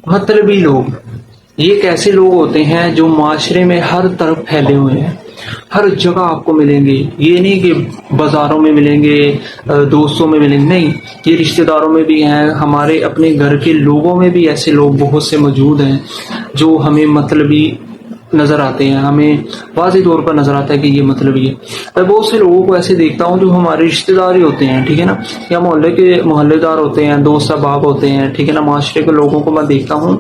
मतलबी लोग ये एक ऐसे लोग होते हैं जो माशरे में हर तरफ फैले हुए हैं, हर जगह आपको मिलेंगे। ये नहीं कि बाजारों में मिलेंगे, दोस्तों में मिलेंगे, नहीं, ये रिश्तेदारों में भी हैं, हमारे अपने घर के लोगों में भी ऐसे लोग बहुत से मौजूद हैं जो हमें मतलबी नजर आते हैं, हमें वाज़ेह तौर पर नजर आता है कि ये मतलबी है। मैं बहुत से लोगों को ऐसे देखता हूँ जो हमारे रिश्तेदार ही होते हैं, ठीक है ना, या मोहल्ले के मोहल्लेदार होते हैं, दोस्त अहबाब होते हैं, ठीक है ना। माशरे के लोगों को मैं देखता हूँ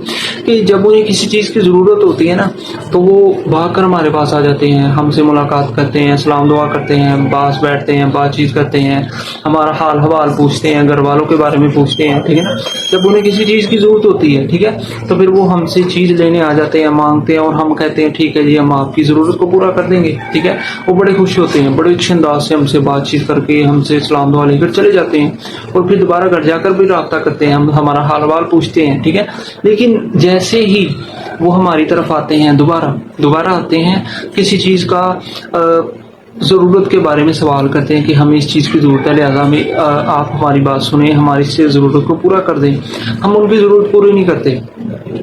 कि जब उन्हें किसी चीज़ की ज़रूरत होती है ना, तो वो भाग कर हमारे पास आ जाते हैं, हमसे मुलाकात करते हैं, सलाम दुआ करते हैं, पास बैठते हैं, बातचीत करते हैं, हमारा हाल हवाल पूछते हैं, घर वालों के बारे में पूछते हैं, ठीक है ना। जब उन्हें किसी चीज़ की ज़रूरत होती है, ठीक है, तो फिर वो हमसे चीज़ लेने आ जाते हैं, मांगते हैं, और हम कहते हैं ठीक है जी, हम आपकी ज़रूरत को पूरा कर देंगे, ठीक है। वो बड़े खुश होते हैं, बड़े अच्छे अंदाज से हमसे बातचीत करके हमसे सलाम दुआ लेकर चले जाते हैं, और फिर दोबारा घर जाकर भी राब्ता करते हैं, हम हमारा हाल हवाल पूछते हैं, ठीक है। लेकिन जैसे ही वो हमारी तरफ आते हैं, दोबारा आते हैं, किसी चीज़ का ज़रूरत के बारे में सवाल करते हैं कि हमें इस चीज़ की ज़रूरत है, लिहाजा हमें आप हमारी बात सुने, हमारी इस ज़रूरत को पूरा कर दें। हम उनकी ज़रूरत पूरी नहीं करते,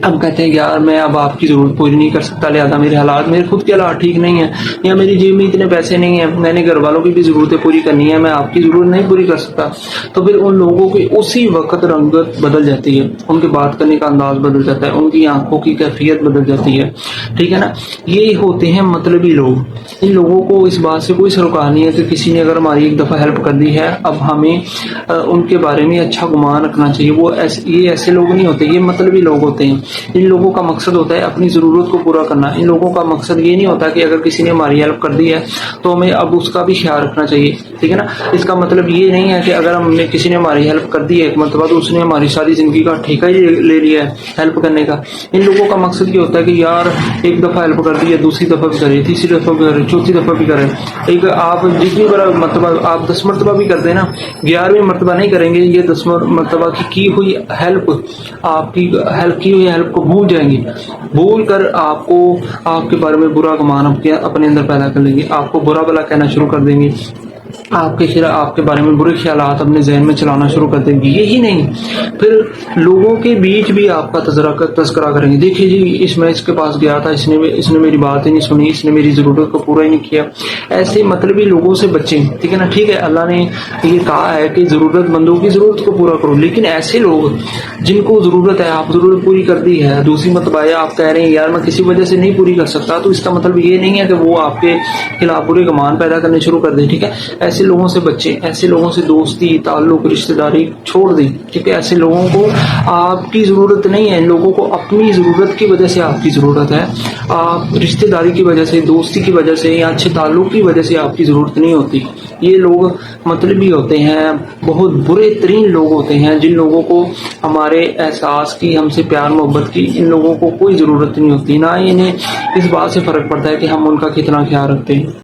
हम कहते हैं यार मैं अब आपकी ज़रूरत पूरी नहीं कर सकता, लिहाजा मेरे खुद के हालात ठीक नहीं है, या मेरी जेब में इतने पैसे नहीं है, मैंने घर वालों की भी ज़रूरतें पूरी करनी है, मैं आपकी ज़रूरत नहीं पूरी कर सकता। तो फिर उन लोगों की उसी वक्त रंगत बदल जाती है, उनके बात करने का अंदाज बदल जाता है, उनकी आंखों की कैफियत बदल जाती है, ठीक है ना। ये होते हैं मतलबी लोग। इन लोगों को इस बात से कोई सरोकार नहीं है कि किसी ने अगर हमारी एक दफ़ा हेल्प कर दी है, अब हमें उनके बारे में अच्छा गुमान रखना चाहिए। ये ऐसे लोग नहीं होते, ये मतलबी लोग होते हैं। इन लोगों का मकसद होता है अपनी ज़रूरत को पूरा करना। इन लोगों का मकसद ये नहीं होता कि अगर किसी ने हमारी हेल्प कर दी है तो हमें अब उसका भी ख्याल रखना चाहिए, ठीक है ना। इसका मतलब ये नहीं है कि अगर हमने किसी ने हमारी हेल्प कर दी है एक मरतबा तो उसने हमारी सारी ज़िंदगी का ठेका ही ले लिया है हेल्प करने का। इन लोगों का मकसद ये होता है कि यार एक दफ़ा हेल्प कर दी है, दूसरी दफ़ा भी करे, तीसरी दफ़ा भी करे, चौथी दफ़ा भी करे। एक आप जितनी बार मरतबा आप 10 मरतबा भी कर देना, 11वीं मरतबा नहीं करेंगे, ये 10 मरतबा की हुई हेल्प, आपकी हेल्प की हुई हेल्प को भूल जाएंगे, भूल कर आपको आपके बारे में बुरा गुमान अपने अंदर पैदा कर लेंगे, आपको बुरा भला कहना शुरू कर देंगे, आपके बारे में बुरे ख्यालात अपने जहन में चलाना शुरू कर देंगे। यही नहीं, फिर लोगों के बीच भी आपका तज़किरा करेंगे, देखिए जी मैं इसके पास गया था, इसने मेरी बात ही नहीं सुनी, इसने मेरी ज़रूरत को पूरा ही नहीं किया। ऐसे मतलबी लोगों से बचें, ठीक है ना। ठीक है, अल्लाह ने ये कहा है कि ज़रूरतमंदों की ज़रूरत को पूरा करो, लेकिन ऐसे लोग जिनको ज़रूरत है, आप ज़रूरत पूरी कर दी है, दूसरी मरतबा आप कह रहे हैं यार मैं किसी वजह से नहीं पूरी कर सकता, तो इसका मतलब ये नहीं है कि वो आपके खिलाफ बुरे गुमान पैदा करने शुरू कर दें, ठीक है। ऐसे लोगों से बचें, ऐसे लोगों से दोस्ती ताल्लुक रिश्तेदारी छोड़ दें, ठीक है। ऐसे लोगों को आपकी ज़रूरत नहीं है, इन लोगों को अपनी ज़रूरत की वजह से आपकी ज़रूरत है। आप रिश्तेदारी की वजह से, दोस्ती की वजह से या अच्छे ताल्लुक की वजह से आपकी ज़रूरत नहीं होती। ये लोग मतलबी होते हैं, बहुत बुरे तरीन लोग होते हैं, जिन लोगों को हमारे एहसास की, हमसे प्यार मोहब्बत की, इन लोगों को कोई ज़रूरत नहीं होती, ना ही इन्हें इस बात से फ़र्क पड़ता है कि हम उनका कितना ख्याल रखते हैं।